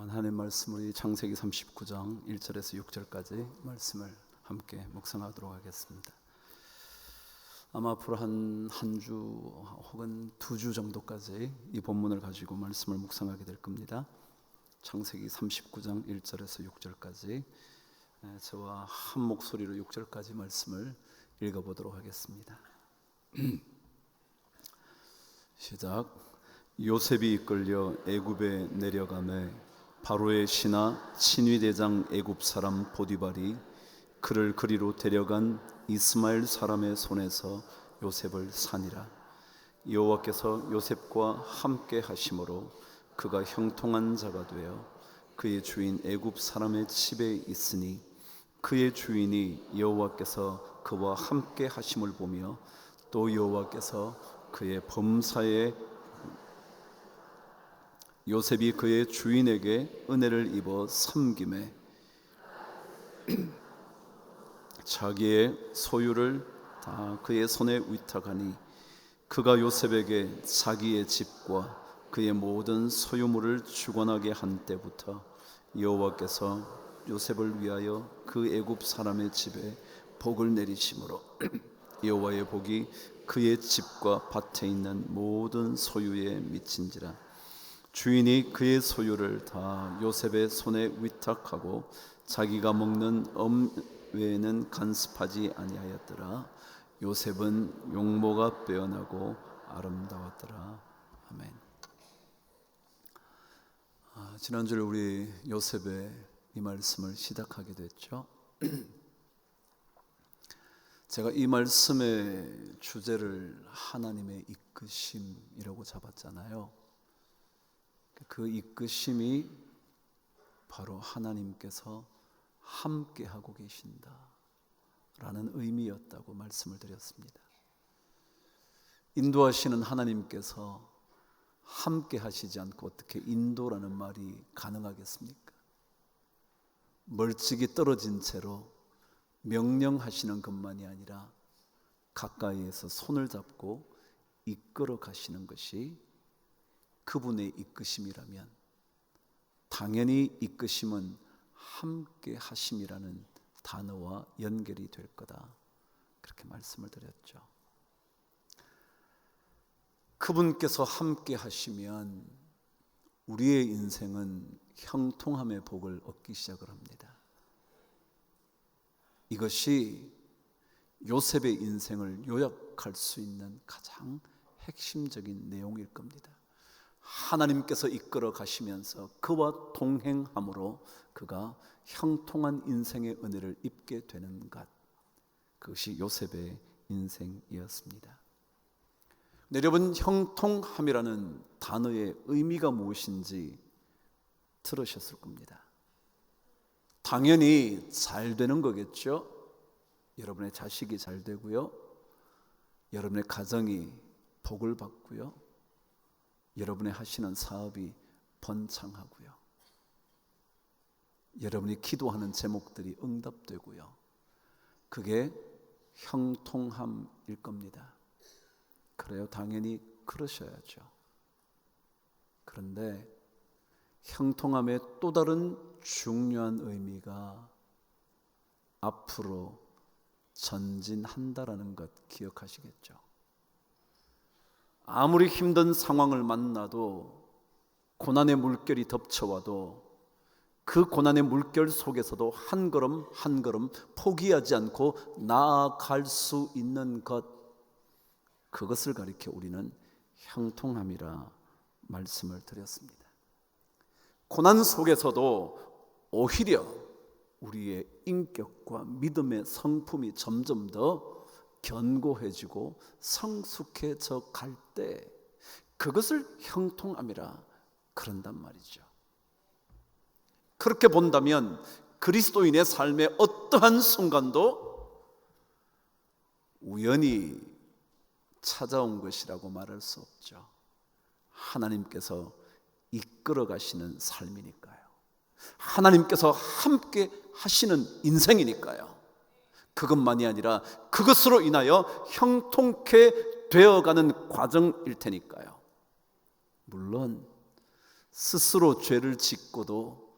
하나님 말씀, 우리 창세기 39장 1절에서 6절까지 말씀을 함께 묵상하도록 하겠습니다. 아마 앞으로 한 주 혹은 2주 정도까지 이 본문을 가지고 말씀을 묵상하게 될 겁니다. 창세기 39장 1절에서 6절까지 저와 한 목소리로 6절까지 말씀을 읽어보도록 하겠습니다. 시작. 요셉이 이끌려 애굽에 내려가매 바로의 신하 친위대장 애굽 사람 보디발이 그를 그리로 데려간 이스마엘 사람의 손에서 요셉을 사니라. 여호와께서 요셉과 함께 하심으로 그가 형통한 자가 되어 그의 주인 애굽 사람의 집에 있으니 그의 주인이 여호와께서 그와 함께 하심을 보며 또 여호와께서 그의 범사에 요셉이 그의 주인에게 은혜를 입어 섬김에 자기의 소유를 다 그의 손에 위탁하니 그가 요셉에게 자기의 집과 그의 모든 소유물을 주관하게 한 때부터 여호와께서 요셉을 위하여 그 애굽 사람의 집에 복을 내리심으로 여호와의 복이 그의 집과 밭에 있는 모든 소유에 미친지라. 주인이 그의 소유를 다 요셉의 손에 위탁하고 자기가 먹는 외에는 간섭하지 아니하였더라. 요셉은 용모가 빼어나고 아름다웠더라. 아멘. 지난주에 우리 요셉의 이 말씀을 시작하게 됐죠. 제가 이 말씀의 주제를 하나님의 이끄심이라고 잡았잖아요. 그 이끄심이 바로 하나님께서 함께 하고 계신다 라는 의미였다고 말씀을 드렸습니다. 인도하시는 하나님께서 함께 하시지 않고 어떻게 인도라는 말이 가능하겠습니까? 멀찍이 떨어진 채로 명령하시는 것만이 아니라 가까이에서 손을 잡고 이끌어 가시는 것이 그분의 이끄심이라면 당연히 이끄심은 함께 하심이라는 단어와 연결이 될 거다, 그렇게 말씀을 드렸죠. 그분께서 함께 하시면 우리의 인생은 형통함의 복을 얻기 시작을 합니다. 이것이 요셉의 인생을 요약할 수 있는 가장 핵심적인 내용일 겁니다. 하나님께서 이끌어 가시면서 그와 동행함으로 그가 형통한 인생의 은혜를 입게 되는 것, 그것이 요셉의 인생이었습니다. 여러분, 형통함이라는 단어의 의미가 무엇인지 들으셨을 겁니다. 당연히 잘 되는 거겠죠. 여러분의 자식이 잘 되고요, 여러분의 가정이 복을 받고요, 여러분이 하시는 사업이 번창하고요, 여러분이 기도하는 제목들이 응답되고요, 그게 형통함일 겁니다. 그래요, 당연히 그러셔야죠. 그런데 형통함의 또 다른 중요한 의미가 앞으로 전진한다라는 것 기억하시겠죠. 아무리 힘든 상황을 만나도, 고난의 물결이 덮쳐와도 그 고난의 물결 속에서도 한 걸음 한 걸음 포기하지 않고 나아갈 수 있는 것, 그것을 가리켜 우리는 형통함이라 말씀을 드렸습니다. 고난 속에서도 오히려 우리의 인격과 믿음의 성품이 점점 더 견고해지고 성숙해져 갈 때 그것을 형통함이라 그런단 말이죠. 그렇게 본다면 그리스도인의 삶의 어떠한 순간도 우연히 찾아온 것이라고 말할 수 없죠. 하나님께서 이끌어 가시는 삶이니까요. 하나님께서 함께 하시는 인생이니까요. 그것만이 아니라 그것으로 인하여 형통케 되어가는 과정일 테니까요. 물론 스스로 죄를 짓고도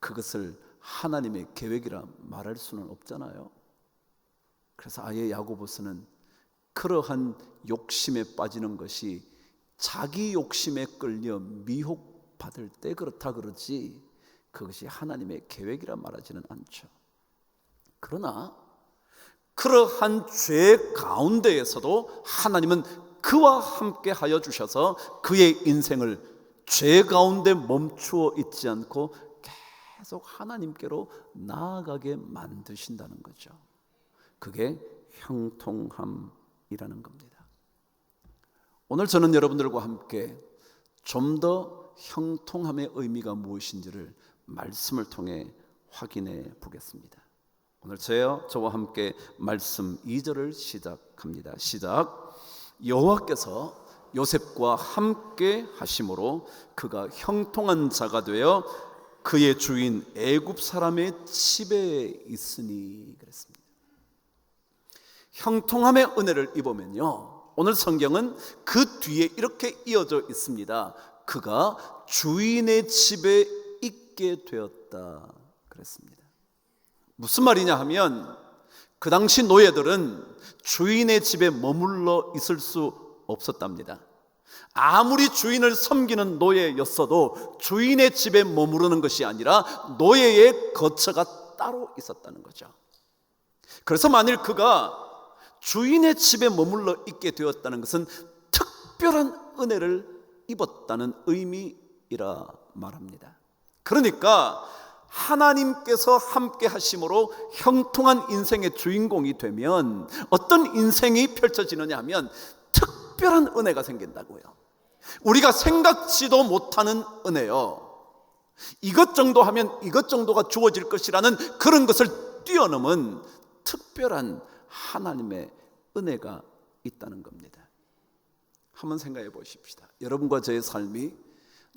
그것을 하나님의 계획이라 말할 수는 없잖아요. 그래서 아예 야고보서는 그러한 욕심에 빠지는 것이 자기 욕심에 끌려 미혹받을 때 그렇다 그러지 그것이 하나님의 계획이라 말하지는 않죠. 그러나 그러한 죄 가운데에서도 하나님은 그와 함께 하여 주셔서 그의 인생을 죄 가운데 멈추어 있지 않고 계속 하나님께로 나아가게 만드신다는 거죠. 그게 형통함이라는 겁니다. 오늘 저는 여러분들과 함께 좀 더 형통함의 의미가 무엇인지를 말씀을 통해 확인해 보겠습니다. 오늘 저와 함께 말씀 2절을 시작합니다. 시작. 여호와께서 요셉과 함께 하심으로 그가 형통한 자가 되어 그의 주인 애굽 사람의 집에 있으니 그랬습니다. 형통함의 은혜를 입으면요, 오늘 성경은 그 뒤에 이렇게 이어져 있습니다. 그가 주인의 집에 있게 되었다 그랬습니다. 무슨 말이냐 하면 그 당시 노예들은 주인의 집에 머물러 있을 수 없었답니다. 아무리 주인을 섬기는 노예였어도 주인의 집에 머무르는 것이 아니라 노예의 거처가 따로 있었다는 거죠. 그래서 만일 그가 주인의 집에 머물러 있게 되었다는 것은 특별한 은혜를 입었다는 의미이라 말합니다. 그러니까 하나님께서 함께 하심으로 형통한 인생의 주인공이 되면 어떤 인생이 펼쳐지느냐 하면 특별한 은혜가 생긴다고요. 우리가 생각지도 못하는 은혜요. 이것 정도 하면 이것 정도가 주어질 것이라는 그런 것을 뛰어넘은 특별한 하나님의 은혜가 있다는 겁니다. 한번 생각해 보십시다. 여러분과 저의 삶이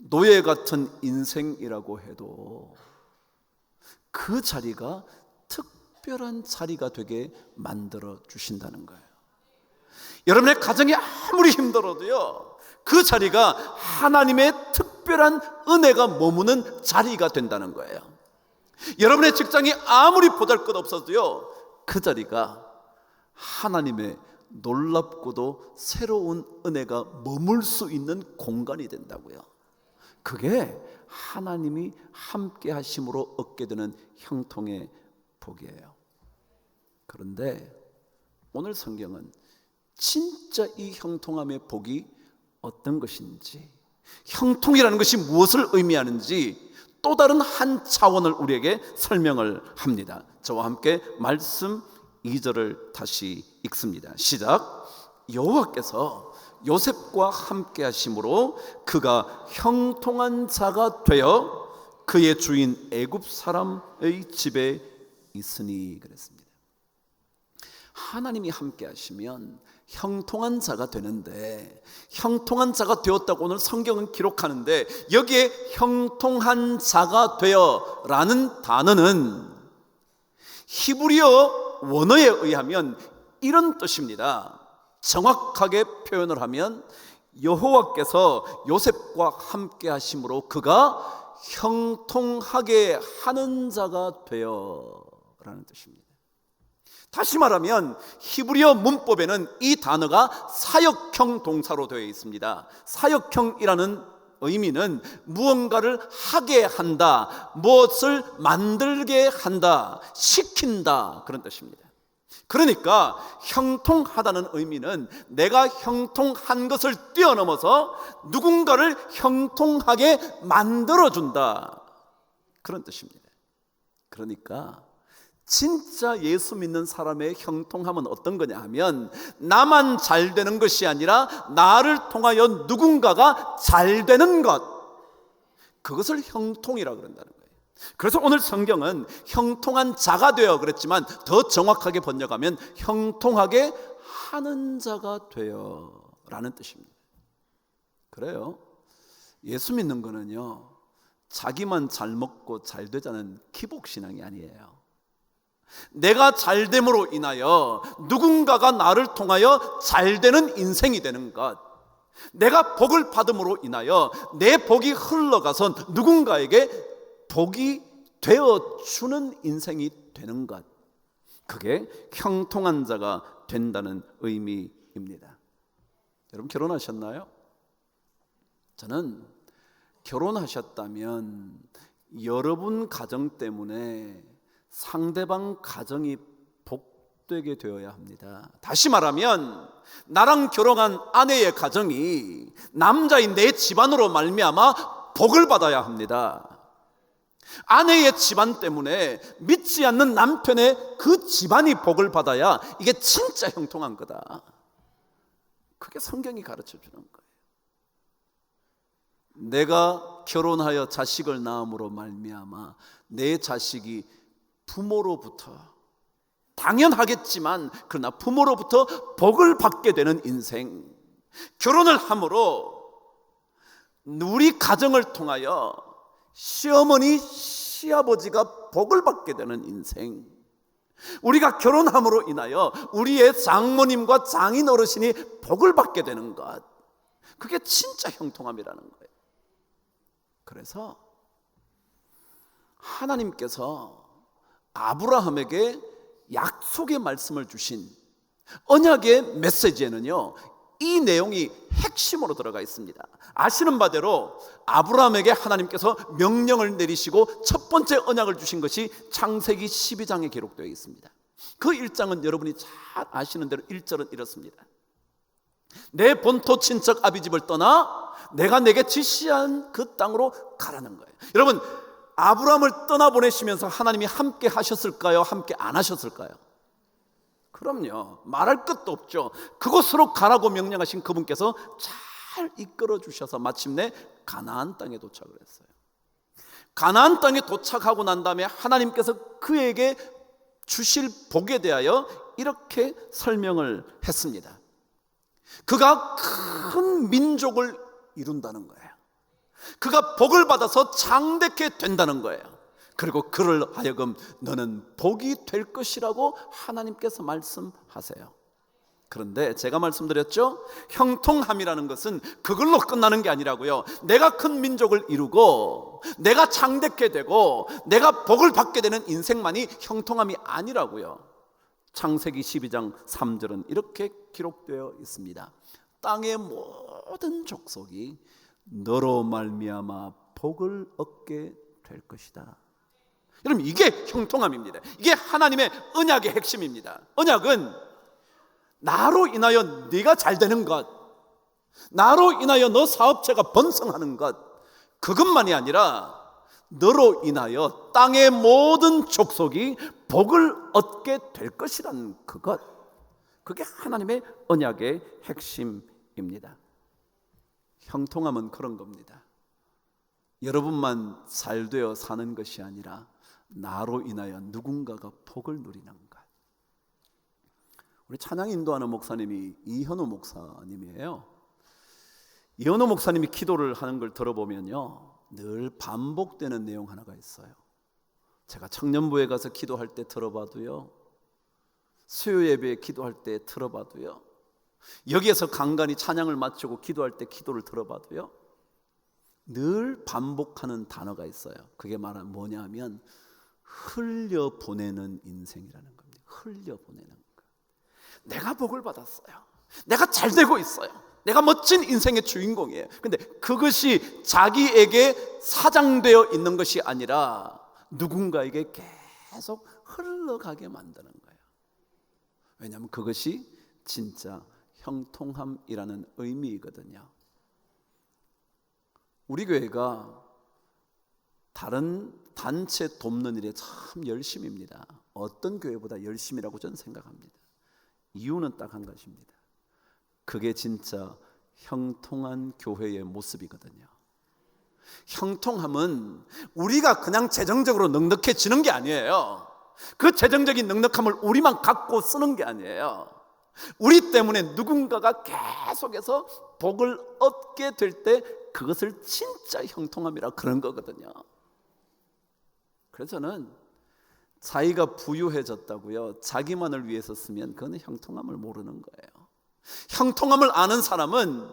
노예 같은 인생이라고 해도 그 자리가 특별한 자리가 되게 만들어 주신다는 거예요. 여러분의 가정이 아무리 힘들어도요, 그 자리가 하나님의 특별한 은혜가 머무는 자리가 된다는 거예요. 여러분의 직장이 아무리 보잘것없어도요, 그 자리가 하나님의 놀랍고도 새로운 은혜가 머물 수 있는 공간이 된다고요. 그게 하나님이 함께 하심으로 얻게 되는 형통의 복이에요. 그런데 오늘 성경은 진짜 이 형통함의 복이 어떤 것인지, 형통이라는 것이 무엇을 의미하는지 또 다른 한 차원을 우리에게 설명을 합니다. 저와 함께 말씀 2절을 다시 읽습니다. 시작. 여호와께서 요셉과 함께 하심으로 그가 형통한 자가 되어 그의 주인 애굽 사람의 집에 있으니 그랬습니다. 하나님이 함께 하시면 형통한 자가 되는데, 형통한 자가 되었다고 오늘 성경은 기록하는데, 여기에 형통한 자가 되어 라는 단어는 히브리어 원어에 의하면 이런 뜻입니다. 정확하게 표현을 하면 여호와께서 요셉과 함께 하심으로 그가 형통하게 하는 자가 되어 라는 뜻입니다. 다시 말하면 히브리어 문법에는 이 단어가 사역형 동사로 되어 있습니다. 사역형이라는 의미는 무언가를 하게 한다, 무엇을 만들게 한다, 시킨다, 그런 뜻입니다. 그러니까 형통하다는 의미는 내가 형통한 것을 뛰어넘어서 누군가를 형통하게 만들어준다, 그런 뜻입니다. 그러니까 진짜 예수 믿는 사람의 형통함은 어떤 거냐 하면 나만 잘 되는 것이 아니라 나를 통하여 누군가가 잘 되는 것, 그것을 형통이라고 그런다는 거예요. 그래서 오늘 성경은 형통한 자가 되어 그랬지만 더 정확하게 번역하면 형통하게 하는 자가 되어 라는 뜻입니다. 그래요, 예수 믿는 거는요, 자기만 잘 먹고 잘 되자는 기복신앙이 아니에요. 내가 잘됨으로 인하여 누군가가 나를 통하여 잘되는 인생이 되는 것, 내가 복을 받음으로 인하여 내 복이 흘러가서 누군가에게 복이 되어주는 인생이 되는 것, 그게 형통한 자가 된다는 의미입니다. 여러분 결혼하셨나요? 저는 결혼하셨다면 여러분 가정 때문에 상대방 가정이 복되게 되어야 합니다. 다시 말하면 나랑 결혼한 아내의 가정이 남자인 내 집안으로 말미암아 복을 받아야 합니다. 아내의 집안 때문에 믿지 않는 남편의 그 집안이 복을 받아야 이게 진짜 형통한 거다. 그게 성경이 가르쳐 주는 거예요. 내가 결혼하여 자식을 낳음으로 말미암아 내 자식이 부모로부터, 당연하겠지만 그러나 부모로부터 복을 받게 되는 인생, 결혼을 함으로 우리 가정을 통하여 시어머니, 시아버지가 복을 받게 되는 인생, 우리가 결혼함으로 인하여 우리의 장모님과 장인 어르신이 복을 받게 되는 것, 그게 진짜 형통함이라는 거예요. 그래서 하나님께서 아브라함에게 약속의 말씀을 주신 언약의 메시지에는요, 이 내용이 핵심으로 들어가 있습니다. 아시는 바대로 아브라함에게 하나님께서 명령을 내리시고 첫 번째 언약을 주신 것이 창세기 12장에 기록되어 있습니다. 그 1장은 여러분이 잘 아시는 대로 1절은 이렇습니다. 내 본토 친척 아비집을 떠나 내가 내게 지시한 그 땅으로 가라는 거예요. 여러분, 아브라함을 떠나보내시면서 하나님이 함께 하셨을까요? 함께 안 하셨을까요? 그럼요. 말할 것도 없죠. 그곳으로 가라고 명령하신 그분께서 잘 이끌어 주셔서 마침내 가나안 땅에 도착을 했어요. 가나안 땅에 도착하고 난 다음에 하나님께서 그에게 주실 복에 대하여 이렇게 설명을 했습니다. 그가 큰 민족을 이룬다는 거예요. 그가 복을 받아서 장대케 된다는 거예요. 그리고 그를 하여금 너는 복이 될 것이라고 하나님께서 말씀하세요. 그런데 제가 말씀드렸죠, 형통함이라는 것은 그걸로 끝나는 게 아니라고요. 내가 큰 민족을 이루고 내가 장대케 되고 내가 복을 받게 되는 인생만이 형통함이 아니라고요. 창세기 12장 3절은 이렇게 기록되어 있습니다. 땅의 모든 족속이 너로 말미암아 복을 얻게 될 것이다. 여러분, 이게 형통함입니다. 이게 하나님의 언약의 핵심입니다. 언약은 나로 인하여 네가 잘 되는 것, 나로 인하여 너 사업체가 번성하는 것, 그것만이 아니라 너로 인하여 땅의 모든 족속이 복을 얻게 될 것이라는 그것, 그게 하나님의 언약의 핵심입니다. 형통함은 그런 겁니다. 여러분만 잘 되어 사는 것이 아니라 나로 인하여 누군가가 복을 누리는 것. 우리 찬양 인도하는 목사님이 이현우 목사님이에요. 이현우 목사님이 기도를 하는 걸 들어보면요, 늘 반복되는 내용 하나가 있어요. 제가 청년부에 가서 기도할 때 들어봐도요, 수요 예배에 기도할 때 들어봐도요, 여기에서 간간히 찬양을 마치고 기도할 때 기도를 들어봐도요, 늘 반복하는 단어가 있어요. 그게 말하면 뭐냐 하면 흘려보내는 인생이라는 겁니다. 흘려보내는 것. 내가 복을 받았어요. 내가 잘 되고 있어요. 내가 멋진 인생의 주인공이에요. 근데 그것이 자기에게 사장되어 있는 것이 아니라 누군가에게 계속 흘러가게 만드는 거예요. 왜냐하면 그것이 진짜 형통함이라는 의미이거든요. 우리 교회가 다른 단체 돕는 일에 참 열심입니다. 어떤 교회보다 열심이라고 저는 생각합니다. 이유는 딱 한 가지입니다. 그게 진짜 형통한 교회의 모습이거든요. 형통함은 우리가 그냥 재정적으로 넉넉해지는 게 아니에요. 그 재정적인 넉넉함을 우리만 갖고 쓰는 게 아니에요. 우리 때문에 누군가가 계속해서 복을 얻게 될 때 그것을 진짜 형통함이라 그런 거거든요. 그래서 저는 자기가 부유해졌다고요 자기만을 위해서 쓰면 그건 형통함을 모르는 거예요. 형통함을 아는 사람은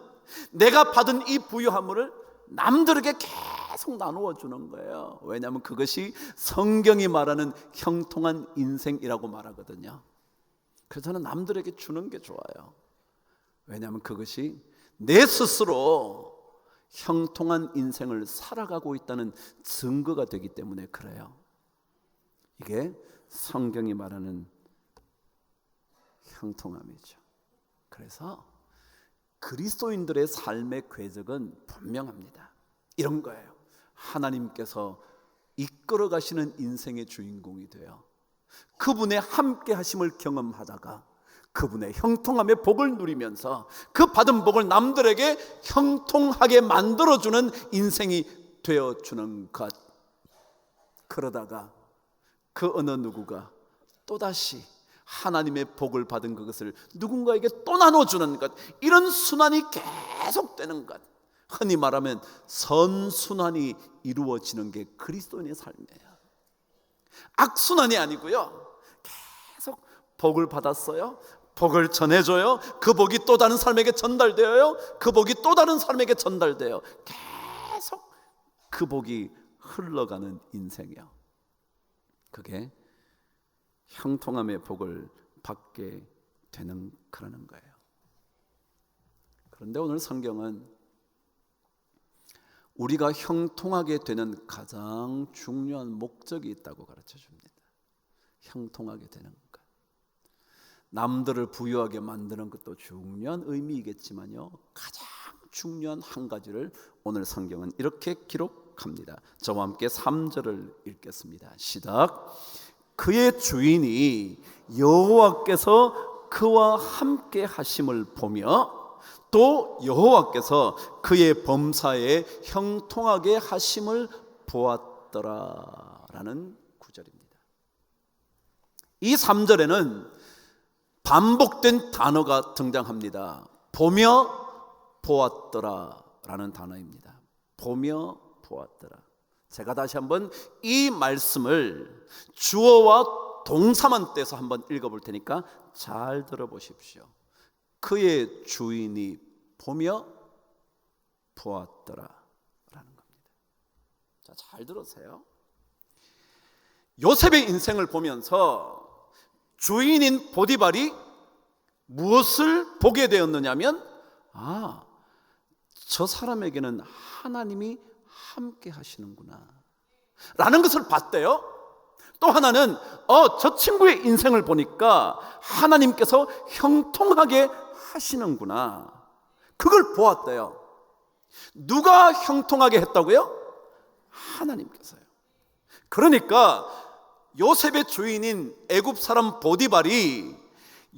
내가 받은 이 부유함을 남들에게 계속 나누어 주는 거예요. 왜냐하면 그것이 성경이 말하는 형통한 인생이라고 말하거든요. 그래서 저는 남들에게 주는 게 좋아요. 왜냐하면 그것이 내 스스로 형통한 인생을 살아가고 있다는 증거가 되기 때문에 그래요. 이게 성경이 말하는 형통함이죠. 그래서 그리스도인들의 삶의 궤적은 분명합니다. 이런 거예요. 하나님께서 이끌어 가시는 인생의 주인공이 되어 그분의 함께 하심을 경험하다가 그분의 형통함의 복을 누리면서 그 받은 복을 남들에게 형통하게 만들어주는 인생이 되어주는 것. 그러다가 그 어느 누구가 또다시 하나님의 복을 받은 그것을 누군가에게 또 나눠주는 것, 이런 순환이 계속되는 것, 흔히 말하면 선순환이 이루어지는 게 그리스도인의 삶이에요. 악순환이 아니고요, 계속 복을 받았어요, 복을 전해줘요, 그 복이 또 다른 삶에게 전달되어요, 그 복이 또 다른 삶에게 전달돼요. 계속 그 복이 흘러가는 인생이요. 그게 형통함의 복을 받게 되는 그러는 거예요. 그런데 오늘 성경은 우리가 형통하게 되는 가장 중요한 목적이 있다고 가르쳐 줍니다. 형통하게 되는 것. 남들을 부유하게 만드는 것도 중요한 의미이겠지만요, 가장 중요한 한 가지를 오늘 성경은 이렇게 기록합니다. 저와 함께 3절을 읽겠습니다. 시작. 그의 주인이 여호와께서 그와 함께 하심을 보며 또 여호와께서 그의 범사에 형통하게 하심을 보았더라 라는 구절입니다. 이 3절에는 반복된 단어가 등장합니다. 보며 보았더라 라는 단어입니다. 보며 보았더라. 제가 다시 한번 이 말씀을 주어와 동사만 떼서 한번 읽어볼 테니까 잘 들어보십시오. 그의 주인이 보며 보았더라 라는 겁니다. 자, 잘 들으세요. 요셉의 인생을 보면서 주인인 보디발이 무엇을 보게 되었느냐면, 저 사람에게는 하나님이 함께 하시는구나 라는 것을 봤대요. 또 하나는 저 친구의 인생을 보니까 하나님께서 형통하게 하시는구나, 그걸 보았대요. 누가 형통하게 했다고요? 하나님께서요. 그러니까 요셉의 주인인 애굽 사람 보디발이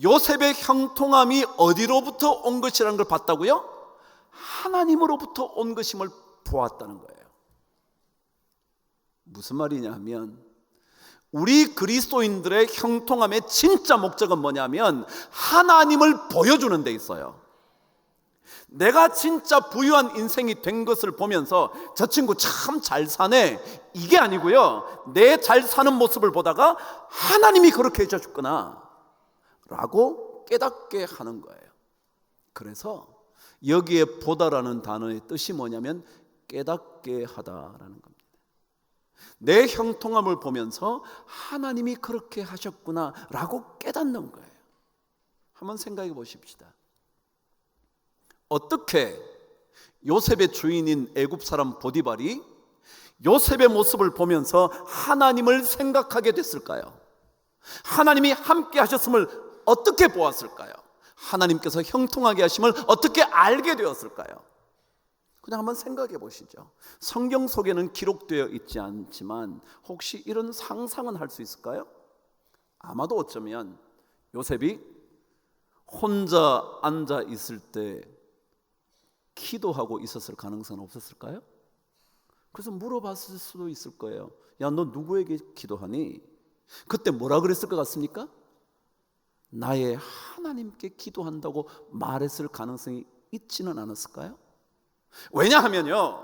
요셉의 형통함이 어디로부터 온 것이라는 걸 봤다고요? 하나님으로부터 온 것임을 보았다는 거예요. 무슨 말이냐 하면, 우리 그리스도인들의 형통함의 진짜 목적은 뭐냐면 하나님을 보여주는 데 있어요. 내가 진짜 부유한 인생이 된 것을 보면서 저 친구 참 잘 사네, 이게 아니고요, 내 잘 사는 모습을 보다가 하나님이 그렇게 해줬구나 라고 깨닫게 하는 거예요. 그래서 여기에 보다라는 단어의 뜻이 뭐냐면 깨닫게 하다라는 겁니다. 내 형통함을 보면서 하나님이 그렇게 하셨구나 라고 깨닫는 거예요. 한번 생각해 보십시다. 어떻게 요셉의 주인인 애굽 사람 보디발이 요셉의 모습을 보면서 하나님을 생각하게 됐을까요? 하나님이 함께 하셨음을 어떻게 보았을까요? 하나님께서 형통하게 하심을 어떻게 알게 되었을까요? 그냥 한번 생각해 보시죠. 성경 속에는 기록되어 있지 않지만 혹시 이런 상상은 할 수 있을까요? 아마도 어쩌면 요셉이 혼자 앉아 있을 때 기도하고 있었을 가능성은 없었을까요? 그래서 물어봤을 수도 있을 거예요. 야, 너 누구에게 기도하니? 그때 뭐라 그랬을 것 같습니까? 나의 하나님께 기도한다고 말했을 가능성이 있지는 않았을까요? 왜냐하면요,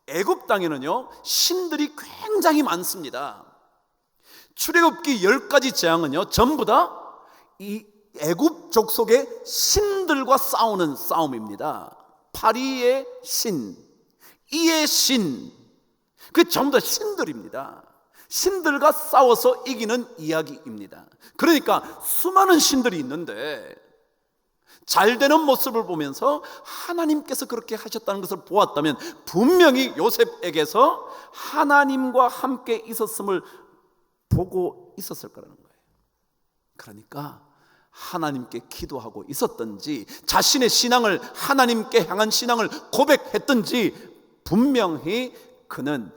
애굽 땅에는요 신들이 굉장히 많습니다. 출애굽기 10가지 재앙은요, 전부 다 이 애굽 족속의 신들과 싸우는 싸움입니다. 파리의 신, 이의 신, 그 전부 다 신들입니다. 신들과 싸워서 이기는 이야기입니다. 그러니까 수많은 신들이 있는데 잘 되는 모습을 보면서 하나님께서 그렇게 하셨다는 것을 보았다면 분명히 요셉에게서 하나님과 함께 있었음을 보고 있었을 거라는 거예요. 그러니까 하나님께 기도하고 있었든지 자신의 신앙을, 하나님께 향한 신앙을 고백했든지 분명히 그는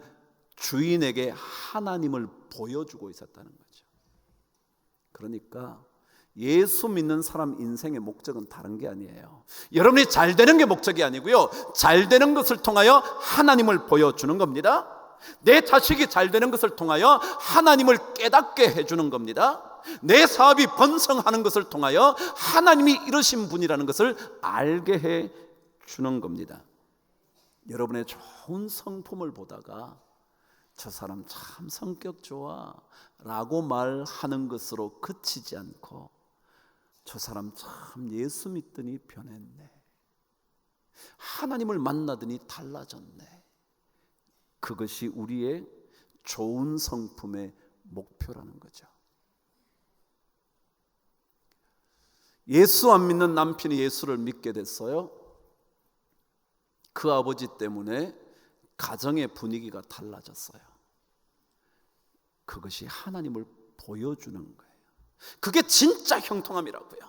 주인에게 하나님을 보여주고 있었다는 거죠. 그러니까 예수 믿는 사람 인생의 목적은 다른 게 아니에요. 여러분이 잘 되는 게 목적이 아니고요, 잘 되는 것을 통하여 하나님을 보여주는 겁니다. 내 자식이 잘 되는 것을 통하여 하나님을 깨닫게 해주는 겁니다. 내 사업이 번성하는 것을 통하여 하나님이 이러신 분이라는 것을 알게 해 주는 겁니다. 여러분의 좋은 성품을 보다가 저 사람 참 성격 좋아 라고 말하는 것으로 그치지 않고 저 사람 참 예수 믿더니 변했네, 하나님을 만나더니 달라졌네, 그것이 우리의 좋은 성품의 목표라는 거죠. 예수 안 믿는 남편이 예수를 믿게 됐어요. 그 아버지 때문에 가정의 분위기가 달라졌어요. 그것이 하나님을 보여주는 거예요. 그게 진짜 형통함이라고요.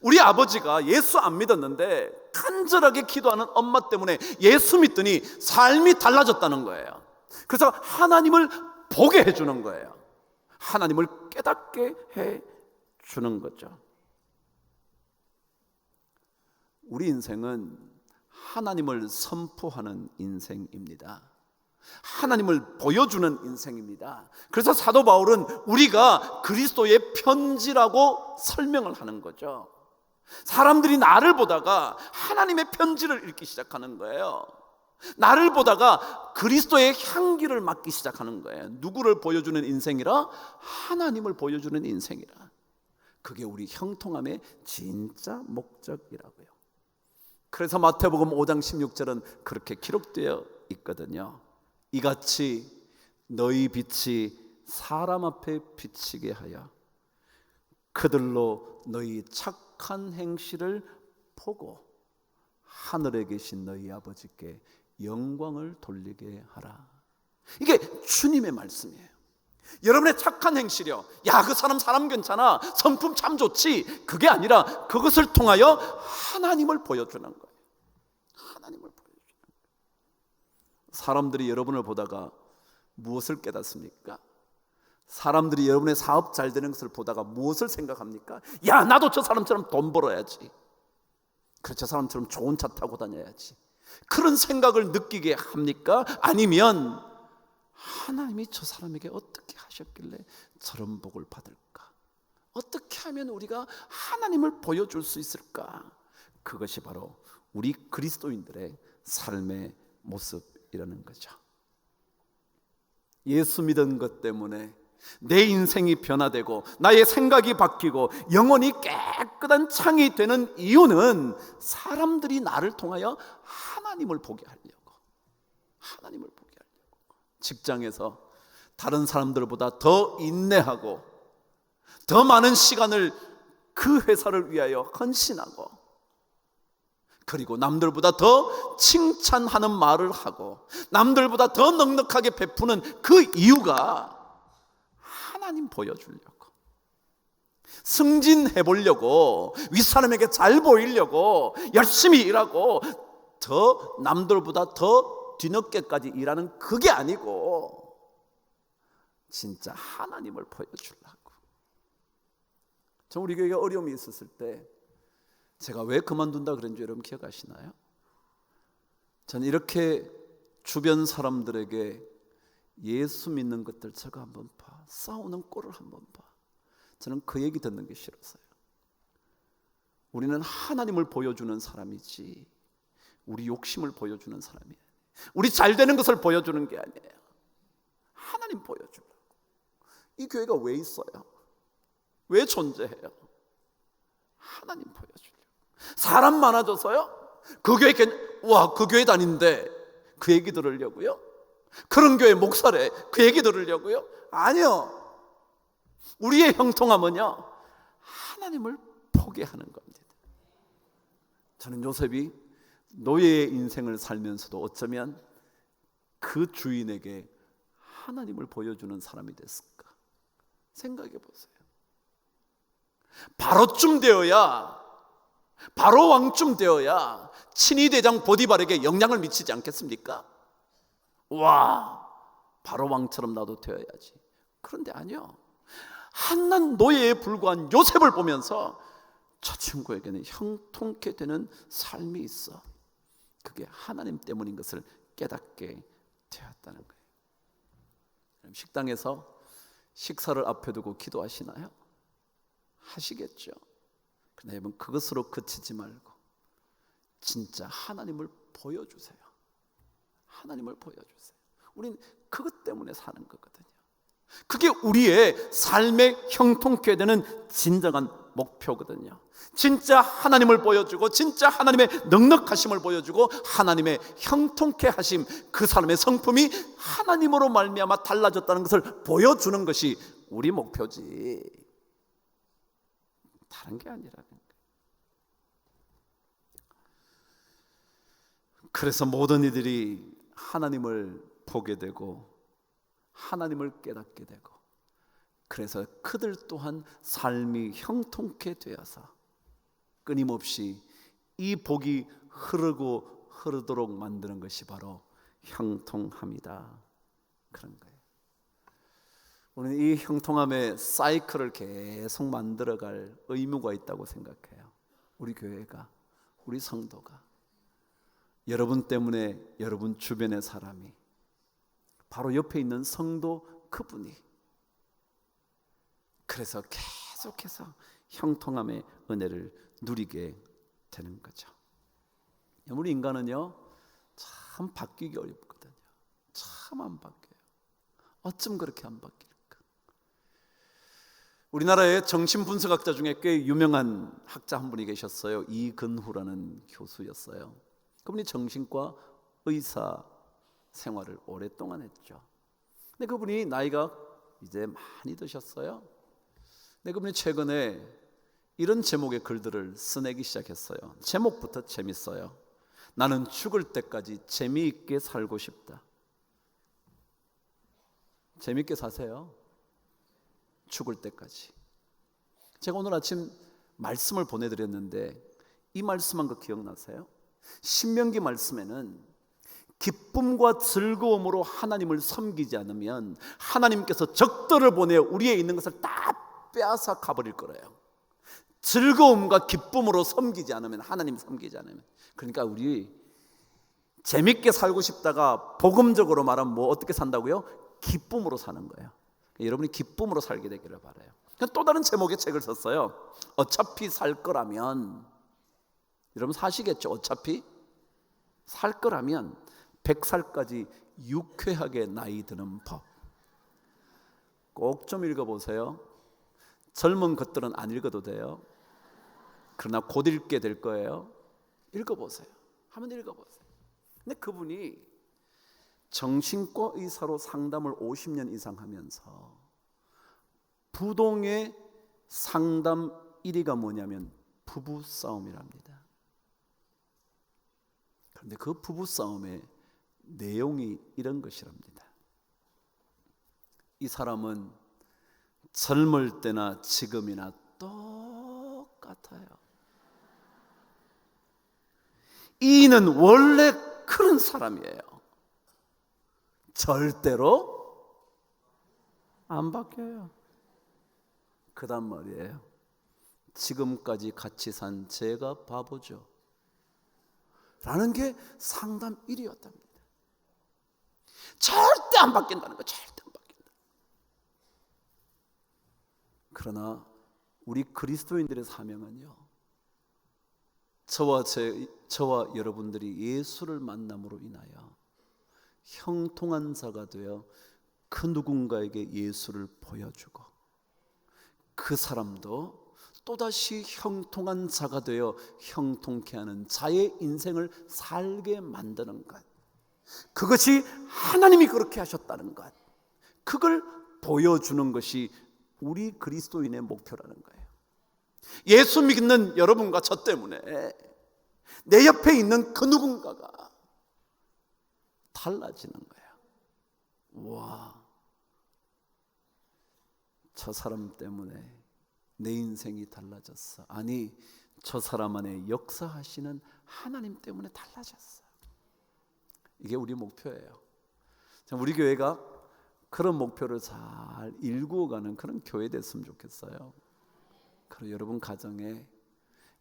우리 아버지가 예수 안 믿었는데 간절하게 기도하는 엄마 때문에 예수 믿더니 삶이 달라졌다는 거예요. 그래서 하나님을 보게 해주는 거예요. 하나님을 깨닫게 해주는 거죠. 우리 인생은 하나님을 선포하는 인생입니다. 하나님을 보여주는 인생입니다. 그래서 사도 바울은 우리가 그리스도의 편지라고 설명을 하는 거죠. 사람들이 나를 보다가 하나님의 편지를 읽기 시작하는 거예요. 나를 보다가 그리스도의 향기를 맡기 시작하는 거예요. 누구를 보여주는 인생이라? 하나님을 보여주는 인생이라. 그게 우리 형통함의 진짜 목적이라고요. 그래서 마태복음 5장 16절은 그렇게 기록되어 있거든요. 이같이 너희 빛이 사람 앞에 비치게 하여 그들로 너희 착한 행실을 보고 하늘에 계신 너희 아버지께 영광을 돌리게 하라. 이게 주님의 말씀이에요. 여러분의 착한 행실이요, 야, 그 사람 괜찮아, 성품 참 좋지, 그게 아니라 그것을 통하여 하나님을 보여주는 거예요. 하나님을 보여주는 거예요. 사람들이 여러분을 보다가 무엇을 깨닫습니까? 사람들이 여러분의 사업 잘 되는 것을 보다가 무엇을 생각합니까? 야, 나도 저 사람처럼 돈 벌어야지, 저 사람처럼 좋은 차 타고 다녀야지, 그런 생각을 느끼게 합니까? 아니면 하나님이 저 사람에게 어떻게 하셨길래 저런 복을 받을까? 어떻게 하면 우리가 하나님을 보여줄 수 있을까? 그것이 바로 우리 그리스도인들의 삶의 모습이라는 거죠. 예수 믿은 것 때문에 내 인생이 변화되고 나의 생각이 바뀌고 영혼이 깨끗한 창이 되는 이유는 사람들이 나를 통하여 하나님을 보게 하려고, 하나님을 보게 하려고. 직장에서 다른 사람들보다 더 인내하고 더 많은 시간을 그 회사를 위하여 헌신하고, 그리고 남들보다 더 칭찬하는 말을 하고 남들보다 더 넉넉하게 베푸는 그 이유가 하나님 보여주려고, 승진해 보려고, 윗사람에게 잘 보이려고 열심히 일하고 더 남들보다 더 뒤늦게까지 일하는 그게 아니고 진짜 하나님을 보여주려고. 저 우리 교회가 어려움이 있었을 때 제가 왜 그만둔다 그런지 여러분 기억하시나요? 저는 이렇게 주변 사람들에게 예수 믿는 것들 저거 한번 봐, 싸우는 꼴을 한번 봐, 저는 그 얘기 듣는 게 싫었어요. 우리는 하나님을 보여주는 사람이지 우리 욕심을 보여주는 사람이에요. 우리 잘 되는 것을 보여주는 게 아니에요. 하나님 보여주려고. 이 교회가 왜 있어요? 왜 존재해요? 하나님 보여주려고. 사람 많아져서요? 그 교회 다니는데 그 얘기 들으려고요? 그런 교회 목사래, 그 얘기 들으려고요? 아니요. 우리의 형통함은요, 하나님을 포기하는 겁니다. 저는 요셉이 노예의 인생을 살면서도 어쩌면 그 주인에게 하나님을 보여주는 사람이 됐을까 생각해 보세요. 바로쯤 되어야, 바로 왕쯤 되어야 친위 대장 보디발에게 영향을 미치지 않겠습니까? 와, 바로 왕처럼 나도 되어야지. 그런데 아니요. 한낱 노예에 불과한 요셉을 보면서 저 친구에게는 형통케 되는 삶이 있어. 그게 하나님 때문인 것을 깨닫게 되었다는 거예요. 식당에서 식사를 앞에 두고 기도하시나요? 하시겠죠. 그러나 여러분, 그것으로 그치지 말고 진짜 하나님을 보여주세요. 하나님을 보여주세요. 우린 그것 때문에 사는 거거든요. 그게 우리의 삶의 형통케 되는 진정한 목표거든요. 진짜 하나님을 보여주고, 진짜 하나님의 넉넉하심을 보여주고, 하나님의 형통케 하심, 그 사람의 성품이 하나님으로 말미암아 달라졌다는 것을 보여주는 것이 우리 목표지, 다른 게 아니라는 거예요. 그래서 모든 이들이 하나님을 보게 되고 하나님을 깨닫게 되고, 그래서 그들 또한 삶이 형통케 되어서 끊임없이 이 복이 흐르도록 만드는 것이 바로 형통함이다, 그런 거예요. 우리는 이 형통함의 사이클을 계속 만들어갈 의무가 있다고 생각해요. 우리 교회가, 우리 성도가, 여러분 때문에 여러분 주변의 사람이, 바로 옆에 있는 성도 그분이, 그래서 계속해서 형통함의 은혜를 누리게 되는 거죠. 우리 인간은요, 참 바뀌기 어렵거든요. 참 안 바뀌어요. 어쩜 그렇게 안 바뀔까? 우리나라의 정신분석학자 중에 꽤 유명한 학자 한 분이 계셨어요. 이근후라는 교수였어요. 그분이 정신과 의사 생활을 오랫동안 했죠. 근데 그분이 나이가 이제 많이 드셨어요. 근데 그분이 최근에 이런 제목의 글들을 써내기 시작했어요. 제목부터 재밌어요. 나는 죽을 때까지 재미있게 살고 싶다. 재미있게 사세요. 죽을 때까지. 제가 오늘 아침 말씀을 보내드렸는데 이 말씀한 거 기억나세요? 신명기 말씀에는 기쁨과 즐거움으로 하나님을 섬기지 않으면 하나님께서 적들을 보내 우리에 있는 것을 다 빼앗아 가버릴 거래요. 즐거움과 기쁨으로 섬기지 않으면, 하나님 섬기지 않으면. 그러니까 우리 재밌게 살고 싶다가 복음적으로 말하면 뭐 어떻게 산다고요? 기쁨으로 사는 거예요. 여러분이 기쁨으로 살게 되기를 바라요. 또 다른 제목의 책을 썼어요. 어차피 살 거라면, 여러분 사시겠죠? 어차피 살 거라면 100살까지 유쾌하게 나이 드는 법. 꼭 좀 읽어보세요. 젊은 것들은 안 읽어도 돼요. 그러나 곧 읽게 될 거예요. 읽어보세요. 한번 읽어보세요. 근데 그분이 정신과 의사로 상담을 50년 이상 하면서 부동의 상담 1위가 뭐냐면 부부싸움이랍니다. 그런데 그 부부싸움의 내용이 이런 것이랍니다. 이 사람은 젊을 때나 지금이나 똑같아요. 이는 원래 그런 사람이에요. 절대로 안 바뀌어요. 그단 말이에요. 지금까지 같이 산 제가 바보죠 라는 게 상담 1위였답니다. 절대 안 바뀐다는 거, 절대 안 바뀐다. 그러나 우리 그리스도인들의 사명은요, 저와 여러분들이 예수를 만남으로 인하여 형통한 자가 되어 그 누군가에게 예수를 보여주고 그 사람도 또다시 형통한 자가 되어 형통케 하는 자의 인생을 살게 만드는 것, 그것이 하나님이 그렇게 하셨다는 것, 그걸 보여주는 것이 우리 그리스도인의 목표라는 거예요. 예수 믿는 여러분과 저 때문에 내 옆에 있는 그 누군가가 달라지는 거예요. 와, 저 사람 때문에 내 인생이 달라졌어. 아니, 저 사람 안에 역사하시는 하나님 때문에 달라졌어. 이게 우리 목표예요. 우리 교회가 그런 목표를 잘 일구어가는 그런 교회 됐으면 좋겠어요. 그리고 여러분 가정에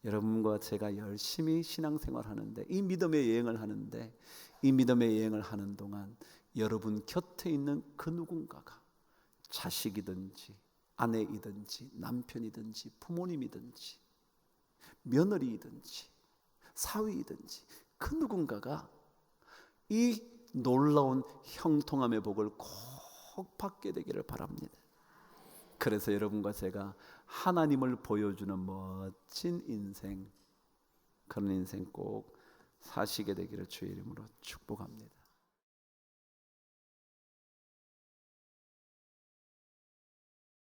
여러분과 제가 열심히 신앙생활하는데, 이 믿음의 여행을 하는데, 이 믿음의 여행을 하는 동안 여러분 곁에 있는 그 누군가가 자식이든지 아내이든지 남편이든지 부모님이든지 며느리이든지 사위이든지 그 누군가가 이 놀라운 형통함의 복을 꼭 받게 되기를 바랍니다. 그래서 여러분과 제가 하나님을 보여주는 멋진 인생, 그런 인생 꼭 사시게 되기를 주의 이름으로 축복합니다.